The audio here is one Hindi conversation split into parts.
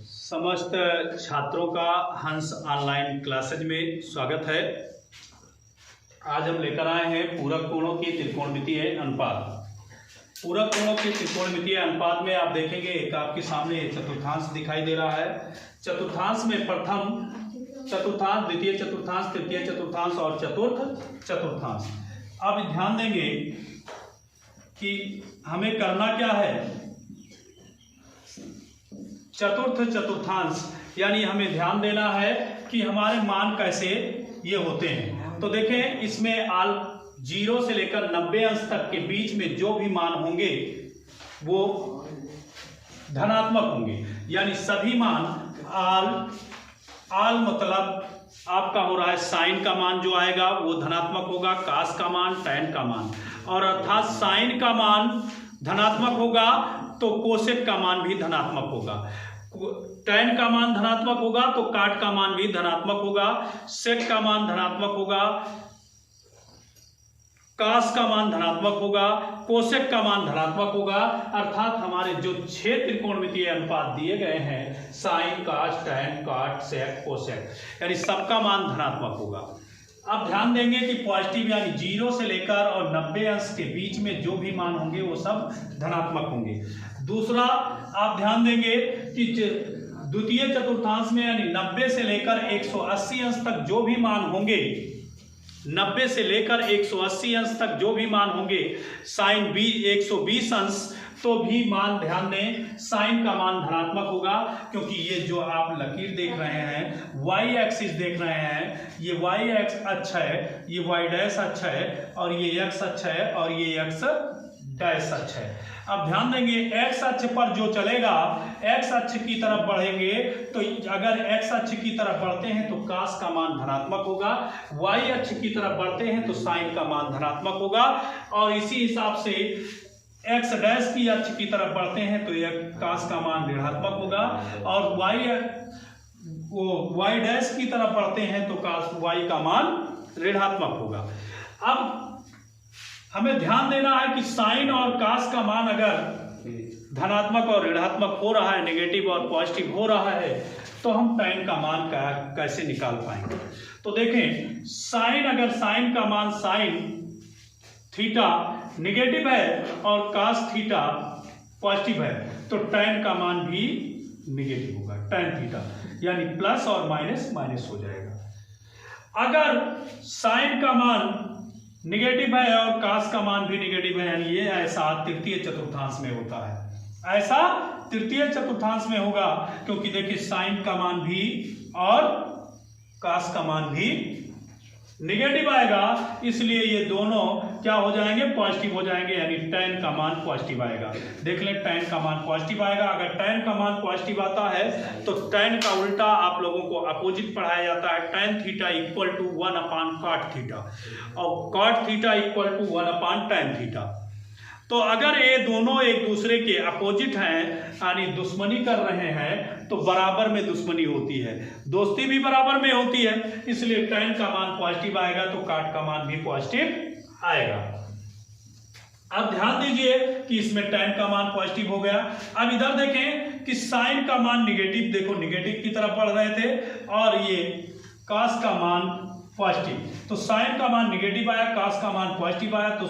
समस्त छात्रों का हंस ऑनलाइन क्लासेज में स्वागत है। आज हम लेकर आए हैं पूरक कोणों की त्रिकोणमितीय अनुपात। पूरक कोणों के त्रिकोणमितीय अनुपात में आप देखेंगे एक आपके सामने चतुर्थांश दिखाई दे रहा है। चतुर्थांश में प्रथम चतुर्थांश, द्वितीय चतुर्थांश, तृतीय चतुर्थांश और चतुर्थ चतुर्थांश। अब ध्यान देंगे कि हमें करना क्या है। चतुर्थ चतुर्थांश यानी हमें ध्यान देना है कि हमारे मान कैसे ये होते हैं। तो देखें, इसमें आल 0 से लेकर 90 अंश तक के बीच में जो भी मान होंगे वो धनात्मक होंगे, यानी सभी मान आल मतलब आपका हो रहा है साइन का मान जो आएगा वो धनात्मक होगा, कास का मान, टैन का मान, और अर्थात साइन का मान धनात्मक होगा तो कोसेक का मान भी धनात्मक होगा, टैन का मान धनात्मक होगा तो काट का मान भी धनात्मक होगा, सेक का मान धनात्मक होगा, कास का मान धनात्मक होगा, कोसेक का मान धनात्मक होगा। अर्थात हमारे जो 6 त्रिकोणमितीय अनुपात दिए गए हैं, साइन, कास, टैन, काट, सेक, कोसेक, यानी सबका मान धनात्मक होगा। अब ध्यान देंगे कि पॉजिटिव यानी 0 से लेकर और 90 अंश के बीच में जो भी मान होंगे वो सब धनात्मक होंगे। दूसरा, आप ध्यान देंगे कि द्वितीय चतुर्थांश में यानी 90 से लेकर 180 अंश तक जो भी मान होंगे, 90 से लेकर 180 अंश तक जो भी मान होंगे, साइन 120 अंश तो भी मान ध्यान दें साइन का मान धनात्मक होगा, क्योंकि ये जो आप लकीर देख रहे हैं, वाई एक्सिस देख रहे हैं, ये वाई एक्स अक्ष है, ये वाई डैश अक्ष है, और ये एक्स अक्ष है, और ये एक्स डैश अक्ष है। अब ध्यान देंगे एक्स अक्ष पर जो चलेगा, एक्स अक्ष की तरफ बढ़ेंगे तो अगर एक्स अक्ष की तरफ बढ़ते हैं तो कास का मान धनात्मक होगा, वाई अक्ष की तरफ बढ़ते हैं तो साइन का मान धनात्मक होगा, और इसी हिसाब से एक्स डैश की अक्ष की तरफ बढ़ते हैं तो यह कास का मान ऋणात्मक होगा, और वाई डैश की तरफ बढ़ते हैं तो कास वाई का मान ऋणात्मक होगा। अब हमें ध्यान देना है कि साइन और कास का मान अगर धनात्मक और ऋणात्मक हो रहा है, नेगेटिव और पॉजिटिव हो रहा है, तो हम टैन का मान कैसे निकाल पाएंगे। तो देखें, साइन, अगर साइन का मान साइन थीटा नेगेटिव है और कास थीटा पॉजिटिव है तो टैन का मान भी नेगेटिव होगा, टैन थीटा, यानी प्लस और माइनस माइनस हो जाएगा। अगर साइन का मान नेगेटिव है और कास का मान भी नेगेटिव है, यानी ये ऐसा तृतीय चतुर्थांश में होता है, ऐसा तृतीय चतुर्थांश में होगा, क्योंकि देखिए साइन का मान भी और कास का मान भी नेगेटिव आएगा, इसलिए ये दोनों क्या हो जाएंगे, पॉजिटिव हो जाएंगे, यानी टैन का मान पॉजिटिव आएगा। देख लें, टैन का मान पॉजिटिव आएगा। अगर टैन का मान पॉजिटिव आता है तो टैन का उल्टा आप लोगों को अपोजिट पढ़ाया जाता है, tan theta equal to 1 upon cot theta, और cot theta equal to 1 upon tan theta. तो अगर ये दोनों एक दूसरे के अपोजिट हैं, यानी दुश्मनी कर रहे हैं, तो बराबर में दुश्मनी होती है, दोस्ती भी बराबर में होती है, इसलिए टैन का मान पॉजिटिव आएगा तो काट का मान भी पॉजिटिव आएगा। अब ध्यान दीजिए कि इसमें टैन का मान पॉजिटिव हो गया। अब इधर देखें कि साइन का मान निगेटिव, देखो निगेटिव की तरफ बढ़ रहे थे, और ये कास का मान पॉजिटिव, तो साइन का मान निगेटिव आया, कास का मान पॉजिटिव आया, तो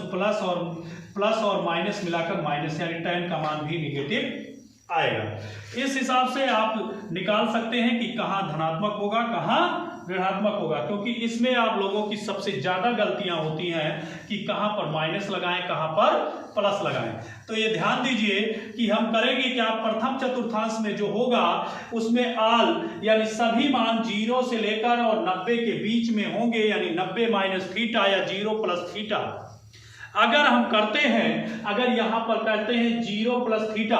प्लस और माइनस मिलाकर माइनस, यानी टैन का मान भी निगेटिव आएगा। इस हिसाब से आप निकाल सकते हैं कि कहाँ धनात्मक होगा, कहाँ ऋणात्मक होगा, क्योंकि इसमें आप लोगों की सबसे ज्यादा गलतियां होती हैं कि कहाँ पर माइनस लगाएं, कहाँ पर प्लस लगाएं। तो ये ध्यान दीजिए कि हम करेंगे क्या, प्रथम चतुर्थांश में जो होगा उसमें आल यानी सभी मान 0 से लेकर और 90 के बीच में होंगे, यानी 90 माइनस थीटा या 0 प्लस थीटा। अगर हम करते हैं, अगर यहां पर कहते हैं 0 प्लस थीटा,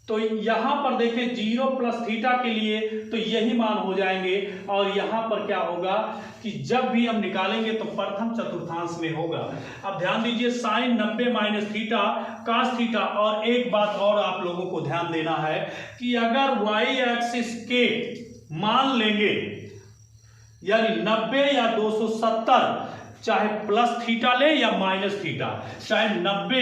तो यहां पर देखें 0 प्लस थीटा के लिए तो यही मान हो जाएंगे, और यहां पर क्या होगा कि जब भी हम निकालेंगे तो प्रथम चतुर्थांश में होगा। अब ध्यान दीजिए, sine 90 minus theta cos theta, और एक बात और आप लोगों को ध्यान देना है कि अगर वाई एक्सिस के मान लेंगे, यानी 90 या 270, चाहे प्लस थीटा ले या माइनस थीटा, चाहे 90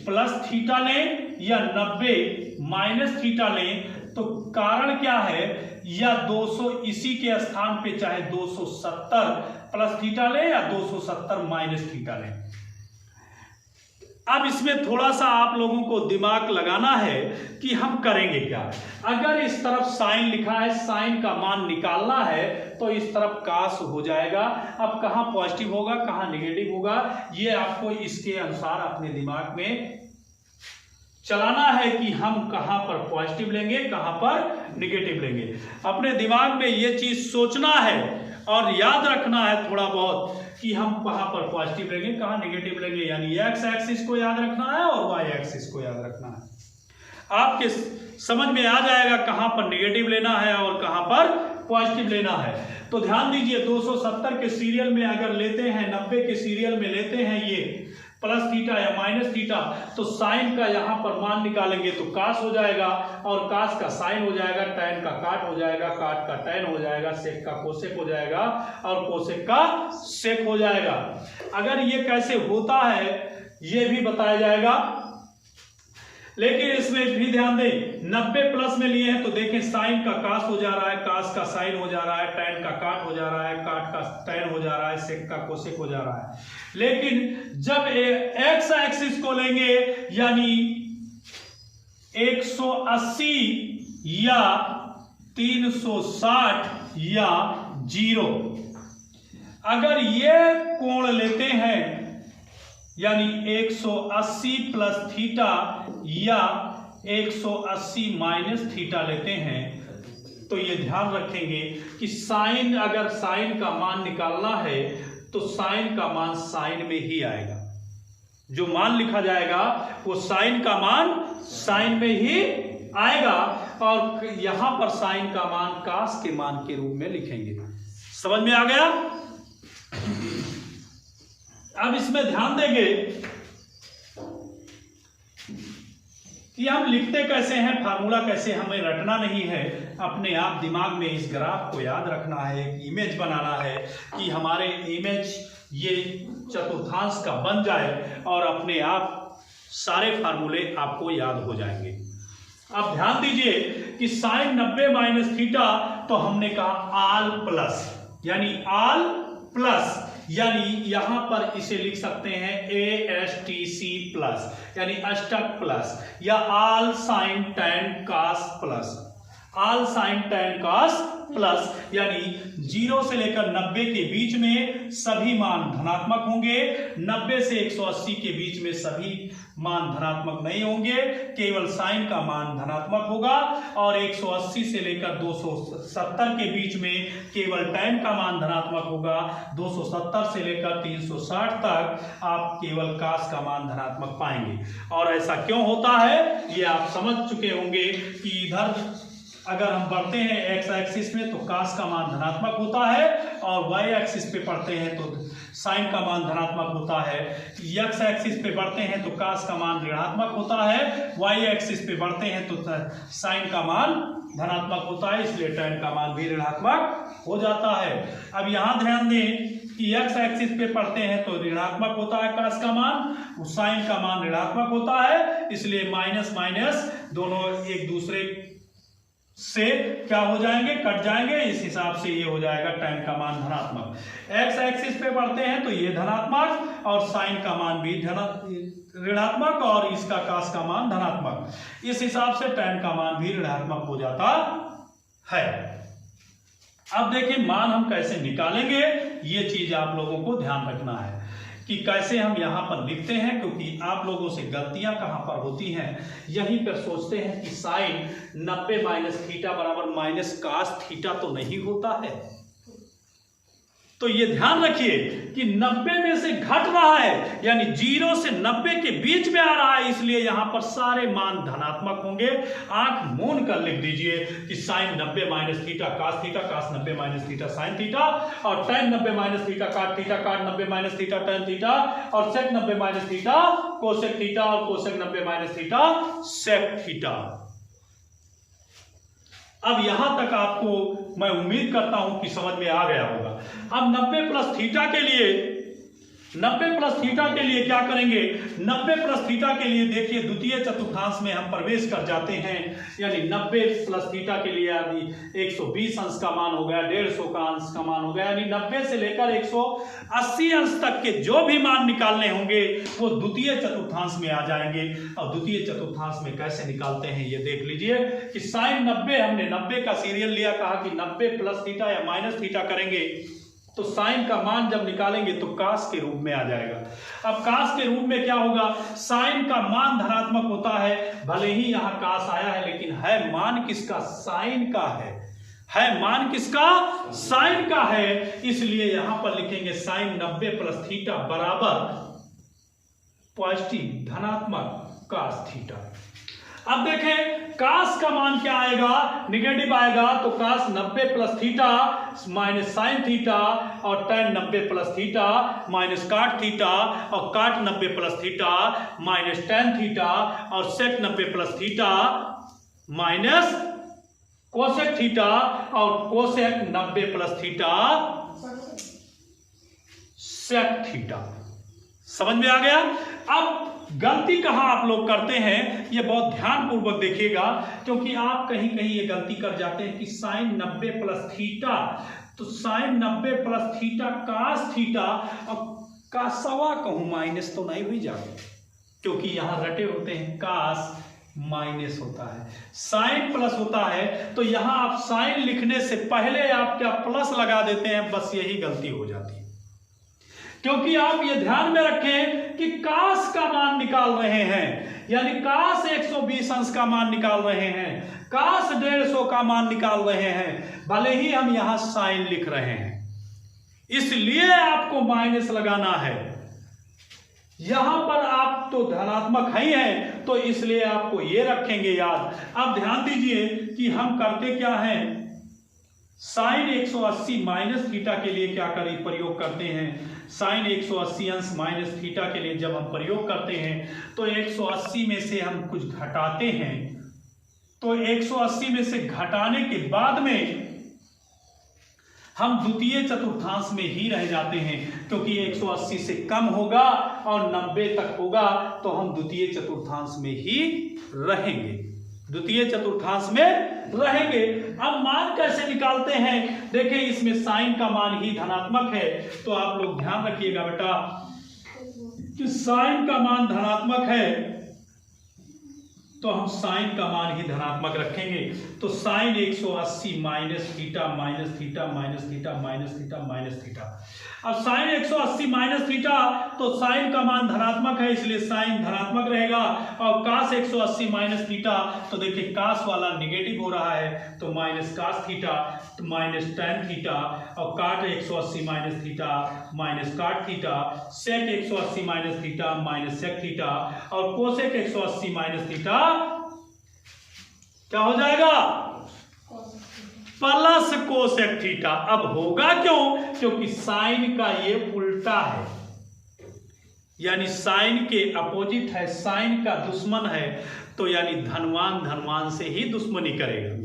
प्लस थीटा ले या 90 माइनस थीटा लें तो कारण क्या है, या 200 इसी के स्थान पे चाहे 270 प्लस थीटा लें या 270 माइनस थीटा लें। अब इसमें थोड़ा सा आप लोगों को दिमाग लगाना है कि हम करेंगे क्या। अगर इस तरफ साइन लिखा है, साइन का मान निकालना है तो इस तरफ कास हो जाएगा। अब कहाँ पॉजिटिव होगा कहाँ नेगेटिव होगा, ये आपको इसके अनुसार अपने दिमाग में चलाना है कि हम कहां पर पॉजिटिव लेंगे कहां पर नेगेटिव लेंगे। अपने दिमाग में ये चीज सोचना है और याद रखना है थोड़ा बहुत कि हम कहां पर पॉजिटिव लेंगे कहां नेगेटिव लेंगे, यानी एक्स एक्सिस को याद रखना है और वाई एक्सिस को याद रखना है। आपके समझ में आ जाएगा कहां पर नेगेटिव लेना है और कहां पर पॉजिटिव लेना है। तो ध्यान दीजिए 270 के सीरियल में अगर लेते हैं, 90 के सीरियल में लेते हैं ये प्लस थीटा या माइनस थीटा, तो साइन का यहां पर मान निकालेंगे तो कास हो जाएगा और कास का साइन हो जाएगा, टैन का काट हो जाएगा, काट का टैन हो जाएगा, सेक का कोसेक हो जाएगा और कोसेक का सेक हो जाएगा। अगर ये कैसे होता है ये भी बताया जाएगा, लेकिन इसमें भी ध्यान दें 90 प्लस में लिए हैं तो देखें साइन का कास हो जा रहा है, कास का साइन हो जा रहा है, टैन का काट हो जा रहा है, काट का टैन हो जा रहा है, सेक का कोसेक हो जा रहा है। लेकिन जब एक्स एक्सिस को लेंगे यानी 180 या 360 या 0, अगर ये कोण लेते हैं यानी 180 प्लस थीटा या 180 माइनस थीटा लेते हैं तो ये ध्यान रखेंगे कि साइन, अगर साइन का मान निकालना है तो साइन का मान साइन में ही आएगा। जो मान लिखा जाएगा वो साइन का मान साइन में ही आएगा और यहां पर साइन का मान कास के मान के रूप में लिखेंगे। समझ में आ गया। अब इसमें ध्यान देंगे कि हम लिखते कैसे हैं, फार्मूला कैसे हमें रटना नहीं है, अपने आप दिमाग में इस ग्राफ को याद रखना है, इमेज बनाना है कि हमारे इमेज ये चतुर्थांश का बन जाए और अपने आप सारे फार्मूले आपको याद हो जाएंगे। अब ध्यान दीजिए कि साइन 90 माइनस थीटा तो हमने कहा आल प्लस, यानी आल प्लस, यानी यहां पर इसे लिख सकते हैं ASTC प्लस यानी अष्टक प्लस, या आल साइन टैन कास प्लस, आल साइन टैन कास प्लस, यानी 0 से लेकर 90 के बीच में सभी मान धनात्मक होंगे, 90 से 180 के बीच में सभी मान धनात्मक नहीं होंगे, केवल साइन का मान धनात्मक होगा, और 180 से लेकर 270 के बीच में केवल टैन का मान धनात्मक होगा, 270 से लेकर 360 तक आप केवल कास का मान धनात्मक पाएंगे। और ऐसा क्यों होता है ये आप समझ चुके होंगे कि इधर अगर हम बढ़ते हैं एक्स एक्सिस में तो कास का मान धनात्मक होता है और वाई एक्सिस पे पढ़ते हैं तो साइन का मान धनात्मक होता है, एक्स एक्सिस पे बढ़ते हैं तो कास का मान ऋणात्मक होता है, वाई एक्सिस पे बढ़ते हैं तो साइन का मान धनात्मक होता है, इसलिए टैन का मान भी ऋणात्मक हो जाता है। अब यहां ध्यान दें कि एक्स एक्सिस पे पढ़ते हैं तो ऋणात्मक होता है कास का मान, साइन का मान ऋणात्मक होता है, इसलिए माइनस माइनस दोनों एक दूसरे से क्या हो जाएंगे, कट जाएंगे, इस हिसाब से ये हो जाएगा टैन का मान धनात्मक। एक्स एक्सिस पे बढ़ते हैं तो ये धनात्मक और साइन का मान भी ऋणात्मक और इसका कास का मान धनात्मक, इस हिसाब से टैन का मान भी ऋणात्मक हो जाता है। अब देखिए मान हम कैसे निकालेंगे, ये चीज आप लोगों को ध्यान रखना है कि कैसे हम यहां पर लिखते हैं, क्योंकि आप लोगों से गलतियां कहां पर होती हैं, यहीं पर सोचते हैं कि साइन 90 माइनस थीटा बराबर माइनस कास थीटा तो नहीं होता है। तो ये ध्यान रखिए कि 90 में से घट रहा है, यानी 0 से 90 के बीच में आ रहा है, इसलिए यहां पर सारे मान धनात्मक होंगे। आंख मूंद कर लिख दीजिए कि sine 90 minus theta cos 90 minus theta sine theta, और tan 90 minus theta cot 90 minus theta tan theta, और sec 90 minus theta cosec theta, और cosec 90 minus theta sec theta. अब यहां तक आपको मैं उम्मीद करता हूं कि समझ में आ गया होगा। अब 90 प्लस थीटा के लिए 90 प्लस थीटा के लिए क्या करेंगे, 90 प्लस थीटा के लिए देखिए द्वितीय चतुर्थांश में हम प्रवेश कर जाते हैं, यानी 90 प्लस थीटा के लिए यदि 120 अंश का मान हो गया, 150 का अंश का मान हो गया, यानी 90 से लेकर 180 अंश तक के जो भी मान निकालने होंगे वो द्वितीय चतुर्थांश में आ जाएंगे। और द्वितीय चतुर्थांश में कैसे निकालते हैं ये देख लीजिए कि साइन 90, हमने 90 का सीरियल लिया, कहा कि 90 प्लस थीटा या माइनस थीटा करेंगे तो साइन का मान जब निकालेंगे तो कास के रूप में आ जाएगा। अब कास के रूप में क्या होगा, साइन का मान धनात्मक होता है, भले ही यहां कास आया है लेकिन है मान किसका, साइन का है मान किसका, साइन का है, इसलिए यहां पर लिखेंगे साइन 90 प्लस थीटा बराबर पॉजिटिव धनात्मक कास थीटा। अब देखें कास का मान क्या आएगा, निगेटिव आएगा, तो cos 90 plus theta minus sine theta और tan 90 plus theta minus cot theta और cot 90 plus theta minus tan theta और sec 90 plus theta minus cosec theta और cosec 90 plus theta sec theta. समझ में आ गया। अब गलती कहां आप लोग करते हैं ये बहुत ध्यान पूर्वक देखिएगा, क्योंकि आप कहीं कहीं ये गलती कर जाते हैं कि साइन 90 प्लस थीटा, तो sine 90 plus theta cos theta और कासवा कहूं माइनस तो नहीं हुई जाए, क्योंकि यहां रटे होते हैं कास माइनस होता है, साइन प्लस होता है, तो यहां आप साइन लिखने से पहले आप क्या प्लस लगा देते हैं, बस यही गलती हो जाती है। क्योंकि आप ये ध्यान में रखें कि कास का मान निकाल रहे हैं, यानी कास 120 अंश का मान निकाल रहे हैं, कास 150 का मान निकाल रहे हैं, भले ही हम यहां साइन लिख रहे हैं, इसलिए आपको माइनस लगाना है। यहां पर आप तो धनात्मक ही हैं, तो इसलिए आपको ये रखेंगे याद। अब ध्यान दीजिए कि हम करते क्या हैं, साइन 180 माइनस थीटा के लिए क्या करें, प्रयोग करते हैं, साइन 180 अंश माइनस थीटा के लिए जब हम प्रयोग करते हैं तो 180 में से हम कुछ घटाते हैं, तो 180 में से घटाने के बाद में हम द्वितीय चतुर्थांश में ही रह जाते हैं, क्योंकि 180 से कम होगा और 90 तक होगा तो हम द्वितीय चतुर्थांश में ही रहेंगे, द्वितीय चतुर्थांश में रहेंगे। अब मान कैसे निकालते हैं, देखिए इसमें साइन का मान ही धनात्मक है, तो आप लोग ध्यान रखिएगा बेटा कि साइन का मान धनात्मक है तो हम साइन का मान ही धनात्मक रखेंगे। तो sine 180 minus theta minus theta minus theta minus theta minus theta. अब साइन 180 माइनस थीटा तो साइन का मान धनात्मक है इसलिए साइन धनात्मक रहेगा, और कास 180 माइनस थीटा तो देखिए कास वाला निगेटिव हो रहा है तो माइनस कास थीटा तो माइनस tan थीटा, और cot 180 minus theta minus cot theta, sec 180 minus theta minus sec theta, और कोसेक 180 माइनस थीटा क्या हो जाएगा, प्लस कोसेक थीटा। अब होगा क्यों, क्योंकि साइन का ये उल्टा है, यानी साइन के अपोजिट है, साइन का दुश्मन है, तो यानी धनवान धनवान से ही दुश्मनी करेगा।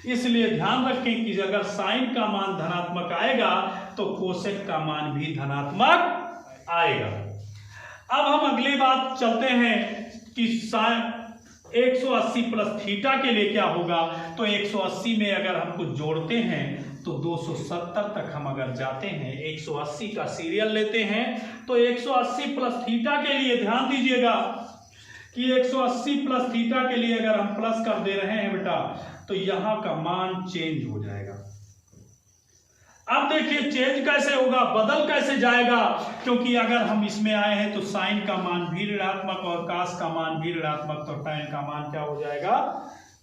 इसलिए ध्यान रखें कि अगर साइन का मान धनात्मक आएगा तो कोसेक का मान भी धनात्मक आएगा। अब हम अगली बात चलते हैं कि साइन 180 प्लस थीटा के लिए क्या होगा, तो 180 में अगर हम कुछ जोड़ते हैं तो 270 तक हम अगर जाते हैं, 180 का सीरियल लेते हैं तो 180 प्लस थीटा के लिए ध्यान दीजिएगा कि 180 प्लस थीटा के लिए अगर हम प्लस कर दे रहे हैं बेटा तो यहां का मान चेंज हो जाएगा। अब देखिए चेंज कैसे होगा, बदल कैसे जाएगा, क्योंकि अगर हम इसमें आए हैं तो साइन का मान भी ऋणात्मक और कास का मान भी ऋणात्मक, तो tan का मान क्या हो जाएगा,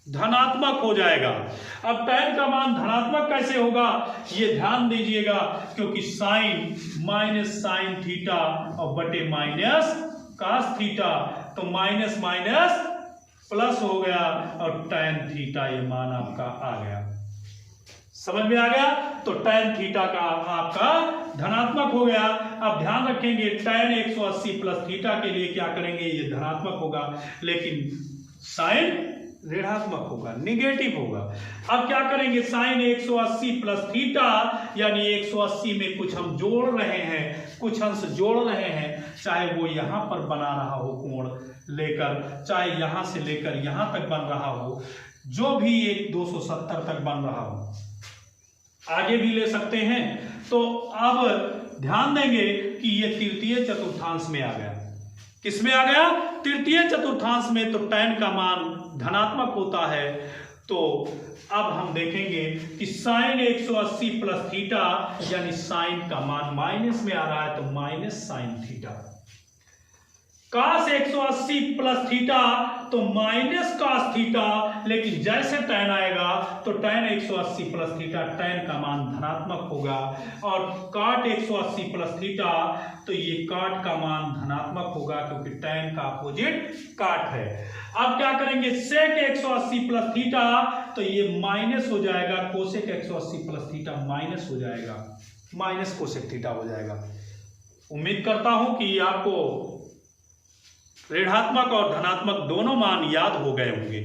धनात्मक हो जाएगा। अब tan का मान धनात्मक कैसे होगा ये ध्यान दीजिएगा, क्योंकि साइन माइनस साइन थीटा और बटे माइनस कास थीटा, तो माइनस माइनस प्लस हो गया और tan थीटा ये मान आपका आ गया। समझ में आ गया, तो tan थीटा का आपका धनात्मक हो गया। अब ध्यान रखेंगे tan 180 प्लस थीटा के लिए क्या करेंगे, ये धनात्मक होगा, लेकिन साइन ऋणात्मक होगा, निगेटिव होगा। अब क्या करेंगे, साइन 180 प्लस थीटा, यानी 180 में कुछ हम जोड़ रहे हैं, कुछ अंश जोड़ रहे हैं, चाहे वो यहां पर बना रहा हो कोण लेकर, चाहे यहां से लेकर यहां तक बन रहा हो, जो भी एक 270 तक बन रहा हो, आगे भी ले सकते हैं। तो अब ध्यान देंगे कि ये तृतीय चतुर्थांश में आ गया। किस में आ गया, तृतीय चतुर्थांश में। तो tan का मान धनात्मक होता है। तो अब हम देखेंगे कि साइन 180 प्लस थीटा, यानी साइन का मान माइनस में आ रहा है, तो minus sine theta. cos 180 plus theta, तो माइनस cos थीटा, लेकिन जैसे tan आएगा तो tan 180 प्लस थीटा, tan का मान धनात्मक होगा, और cot 180 प्लस थीटा, तो ये cot का मान धनात्मक होगा, क्योंकि tan का अपोजिट cot है। अब क्या करेंगे, sec 180 प्लस थीटा, तो ये माइनस हो जाएगा, cosec 180 प्लस थीटा माइनस हो जाएगा, माइनस cosec थीटा हो जाएगा। उम्मीद करता हूं कि आपको ऋणात्मक और धनात्मक दोनों मान याद हो गए होंगे।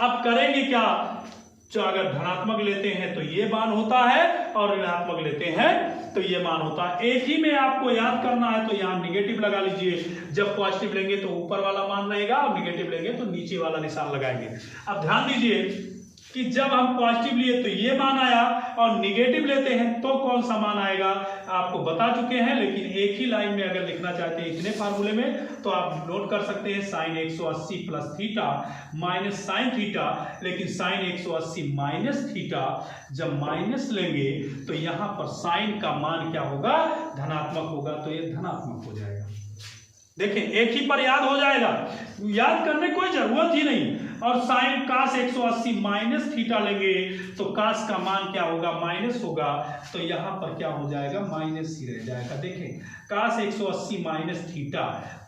अब करेंगे क्या, जो अगर धनात्मक लेते हैं तो ये मान होता है, और ऋणात्मक लेते हैं तो ये मान होता है। एक ही में आपको याद करना है, तो यहां निगेटिव लगा लीजिए। जब पॉजिटिव लेंगे तो ऊपर वाला मान रहेगा, और निगेटिव लेंगे तो नीचे वाला निशान लगाएंगे। अब ध्यान दीजिए कि जब हम पॉजिटिव लिए तो ये मान आया, और निगेटिव लेते हैं तो कौन सा मान आएगा, आपको बता चुके हैं। लेकिन एक ही लाइन में अगर लिखना चाहते हैं इतने फार्मूले में, तो आप नोट कर सकते हैं sine 180 plus theta minus sine theta. लेकिन साइन 180 माइनस थीटा, जब माइनस लेंगे तो यहां पर साइन का मान क्या होगा, धनात्मक होगा, तो ये धनात्मक हो जाएगा। देखें, एक ही पर याद हो जाएगा, याद करने कोई जरूरत ही नहीं। और साइन cos 180 माइनस थीटा लेंगे तो cos का मान क्या होगा, माइनस होगा, तो यहां पर क्या हो जाएगा, माइनस ही रह जाएगा। देखें, cos 180 माइनस थीटा,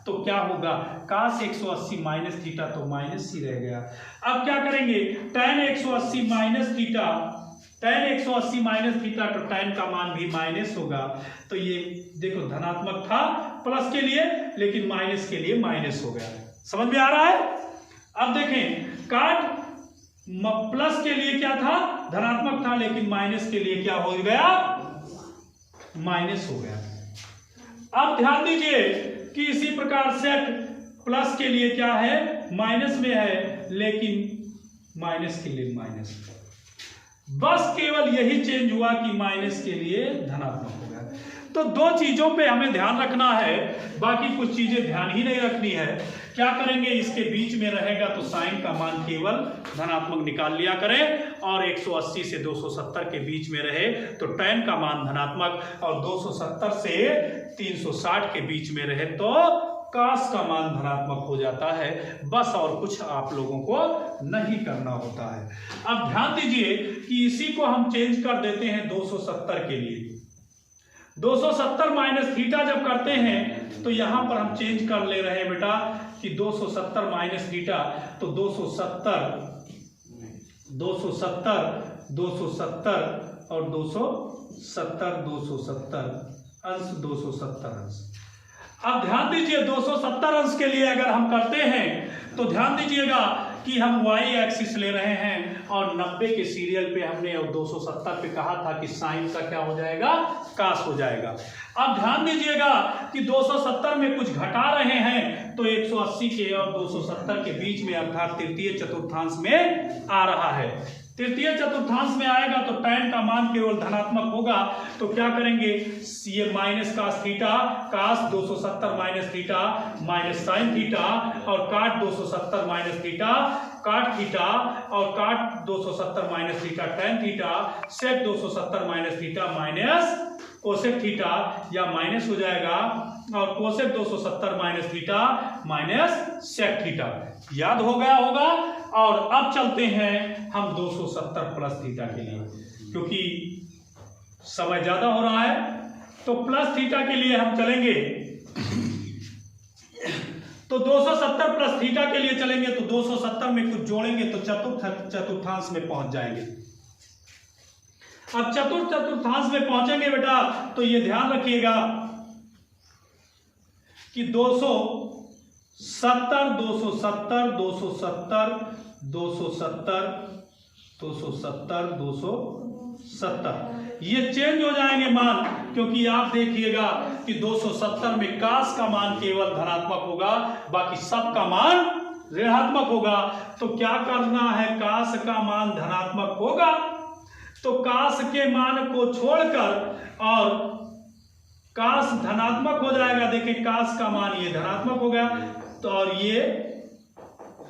तो क्या होगा, cos 180 माइनस थीटा, तो माइनस ही रह गया। अब क्या करेंगे, tan 180 minus theta, tan 180 minus theta, तो tan का मान भी माइनस होगा। तो ये देखो, धनात्मक था प्लस के लिए, लेकिन माइनस के लिए माइनस हो गया। समझ में आ रहा है। अब देखें, cot प्लस के लिए क्या था, धनात्मक था, लेकिन माइनस के लिए क्या हो गया, माइनस हो गया। अब ध्यान दीजिए कि इसी प्रकार sec प्लस के लिए क्या है, माइनस में है, लेकिन माइनस के लिए माइनस। बस केवल यही चेंज हुआ कि माइनस के लिए धनात्मक हो गया। तो दो चीजों पे हमें ध्यान रखना है, बाकी कुछ चीजें ध्यान ही नहीं रखनी है। क्या करेंगे, इसके बीच में रहेगा तो साइन का मान केवल धनात्मक निकाल लिया करें, और 180 से 270 के बीच में रहे तो tan का मान धनात्मक, और 270 से 360 के बीच में रहे तो cos का मान धनात्मक हो जाता है। बस और कुछ आप लोगों को नहीं करना होता है। अब ध्यान दीजिए कि इसी को हम चेंज कर देते हैं 270 के लिए। 270 माइनस थीटा जब करते हैं तो यहां पर हम चेंज कर ले रहे हैं बेटा कि 270 माइनस थीटा, तो 270 और 270 अंश 270 अंश। अब ध्यान दीजिए 270 अंश के लिए अगर हम करते हैं तो ध्यान दीजिएगा कि हम y एक्सिस ले रहे हैं, और 90 के सीरियल पे हमने और 270 पे कहा था कि साइन का क्या हो जाएगा, cos हो जाएगा। अब ध्यान दीजिएगा कि 270 में कुछ घटा रहे हैं, तो 180 के और 270 के बीच में अर्थात तृतीय चतुर्थांश में आ रहा है। तृतीय चतुर्थांश में आएगा तो tan का मान केवल धनात्मक होगा। तो क्या करेंगे, ये minus cos theta, cos 270 minus theta minus sine theta, और cot 270 minus theta cot theta, और cot 270 minus theta tan theta, sec 270 minus theta minus cosec theta, या माइनस हो जाएगा, और cosec 270 minus theta minus sec theta. याद हो गया होगा। और अब चलते हैं हम 270 प्लस थीटा के लिए, क्योंकि समय ज्यादा हो रहा है। तो प्लस थीटा के लिए हम चलेंगे, तो 270 प्लस थीटा के लिए चलेंगे तो 270 में कुछ जोड़ेंगे तो चतुर्थांश में पहुंच जाएंगे। अब चतुर्थांश में पहुंचेंगे बेटा, तो ये ध्यान रखिएगा कि 270 270, 270, 270 ये चेंज हो जाएंगे मान, क्योंकि आप देखिएगा कि 270 में काश का मान केवल धनात्मक होगा, बाकी सब का मान ऋणात्मक होगा। तो क्या करना है, काश का मान धनात्मक होगा तो काश के मान को छोड़कर और काश धनात्मक हो जाएगा। देखिए काश का मान ये धनात्मक हो गया तो और ये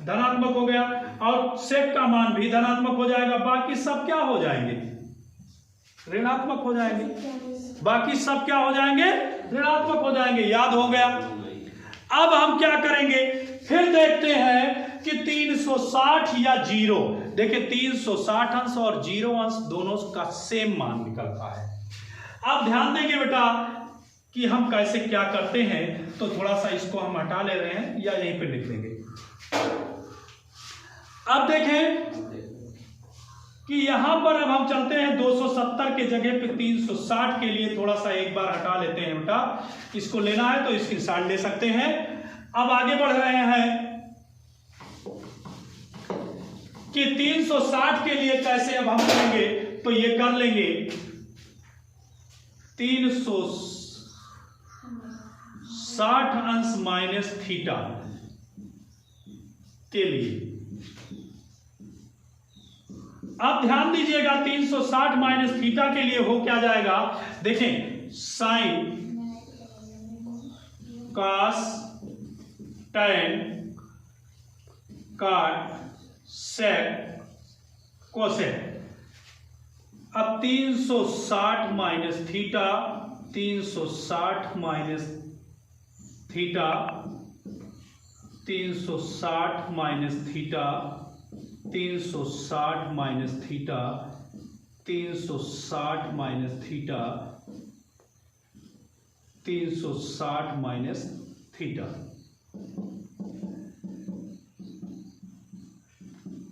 धनात्मक हो गया, और सेक का मान भी धनात्मक हो जाएगा, बाकी सब क्या हो जाएंगे, ऋणात्मक हो जाएंगे। बाकी सब क्या हो जाएंगे, ऋणात्मक हो जाएंगे। याद हो गया। अब हम क्या करेंगे, फिर देखते हैं कि 360 या 0, देखिए 360 अंश और 0 अंश दोनों का सेम मान निकलता है। अब ध्यान देंगे बेटा कि हम कैसे क्या करते हैं, तो थोड़ा सा इसको हम हटा ले रहे हैं या यहीं पे लिख देंगे। अब देखें कि यहां पर अब हम चलते हैं 270 के जगह पे 360 के लिए थोड़ा सा एक बार हटा लेते हैं बेटा, इसको लेना है तो स्क्रीनशॉट ले सकते हैं। अब आगे बढ़ रहे हैं कि 360 के लिए कैसे अब हम करेंगे, तो ये कर लेंगे 360 अंश माइनस थीटा के लिए। अब ध्यान दीजिएगा 360 माइनस थीटा के लिए हो क्या जाएगा, देखें sine cos tan cot sec cosec. अब 360 minus theta, 360 minus theta, 360 minus theta, 360 minus theta, 360 minus theta, 360 minus theta.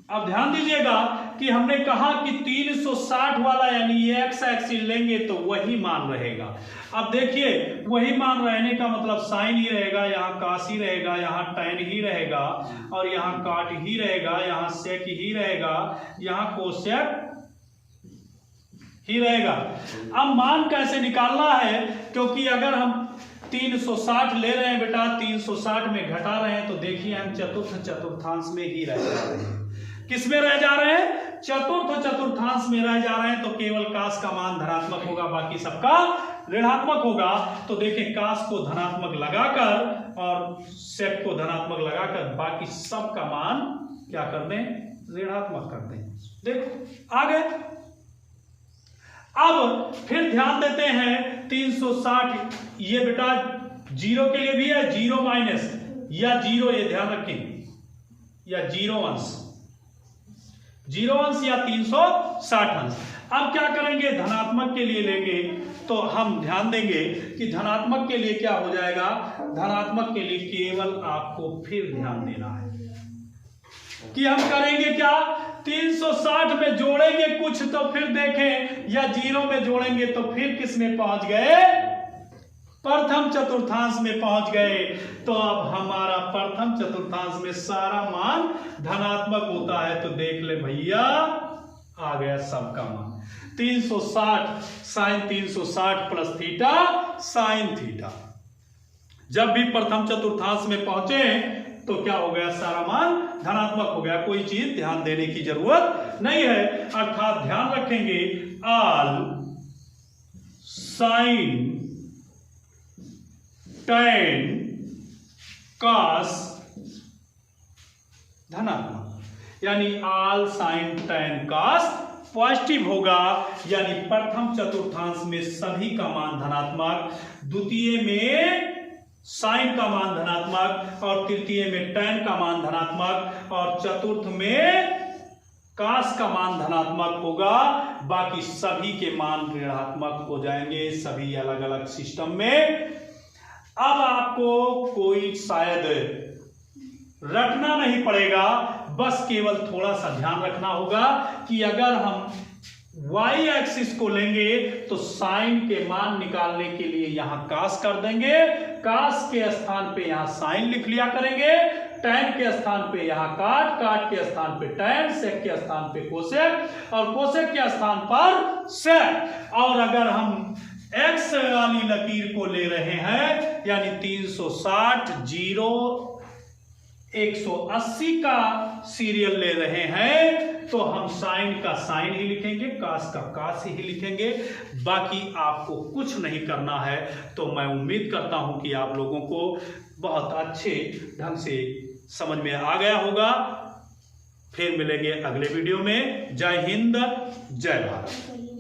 अब ध्यान दीजिएगा कि हमने कहा कि 360 वाला यानी ये एक्स एक्सिस लेंगे तो वही मान रहेगा। अब देखिए वही मान रहने का मतलब साइन ही रहेगा, यहाँ कास ही रहेगा, यहाँ टैन ही रहेगा, और यहाँ काट ही रहेगा, यहाँ सेक ही रहेगा, यहाँ कोसेक ही रहेगा। अब मान कैसे निकालना है, क्योंकि अगर हम 360 ले रहे हैं बेटा, 360 में घटा रहे हैं तो देखिए हम चतुर्थांश में ही रह जा रहे हैं। किस में रह जा रहे हैं, चतुर्थांश में रह जा रहे हैं, तो केवल काश का मान धनात्मक होगा, बाकी सबका ऋणात्मक होगा। तो देखें काश को धनात्मक लगाकर और सेक को धनात्मक लगाकर बाकी सब का मान क्या कर दें, ऋणात्मक कर दें। देखो आ गए। अब फिर ध्यान देते हैं 360 ये बेटा 0 के लिए भी है, 0 माइनस या 0, ये ध्यान रखें, या 0 अंश, 0 अंश या 360 अंश। अब क्या करेंगे, धनात्मक के लिए लेंगे तो हम ध्यान देंगे कि धनात्मक के लिए क्या हो जाएगा, धनात्मक के लिए केवल आपको फिर ध्यान देना है कि हम करेंगे क्या, 360 में जोड़ेंगे कुछ तो फिर देखें, या 0 में जोड़ेंगे तो फिर किस में पहुंच गए, प्रथम चतुर्थांश में पहुंच गए। तो अब हमारा प्रथम चतुर्थांश में सारा मान धनात्मक होता है, तो देख ले भैया आ गया सबका मान 360 sine 360 plus theta sine theta. जब भी प्रथम चतुर्थांश में पहुंचे तो क्या हो गया, सारा मान धनात्मक हो गया, कोई चीज ध्यान देने की जरूरत नहीं है। अर्थात ध्यान रखेंगे ऑल साइन टैन कॉस धनात्मक, यानी all sign tan cos positive होगा, यानी प्रथम चतुर्थांश में सभी का मान धनात्मक, द्वितीय में साइन का मान धनात्मक, और तृतीय में टैन का मान धनात्मक, और चतुर्थ में काश का मान धनात्मक होगा, बाकी सभी के मान ऋणात्मक हो जाएंगे, सभी अलग अलग सिस्टम में। अब आपको कोई शायद रटना नहीं पड़ेगा, बस केवल थोड़ा सा ध्यान रखना होगा कि अगर हम y एक्सिस को लेंगे तो साइन के मान निकालने के लिए यहां काश कर देंगे, काश के स्थान पे यहां साइन लिख लिया करेंगे, टैन के स्थान पे यहाँ काट, काट के स्थान पे टैन, सेक के स्थान पे कोसेक और कोसेक के स्थान पर सेक। और अगर हम एक्स वाली लकीर को ले रहे हैं यानी 360 0 180 का सीरियल ले रहे हैं तो हम साइन का साइन ही लिखेंगे, कास का कास ही लिखेंगे, बाकी आपको कुछ नहीं करना है। तो मैं उम्मीद करता हूं कि आप लोगों को बहुत अच्छे ढंग से समझ में आ गया होगा। फिर मिलेंगे अगले वीडियो में। जय हिंद, जय भारत।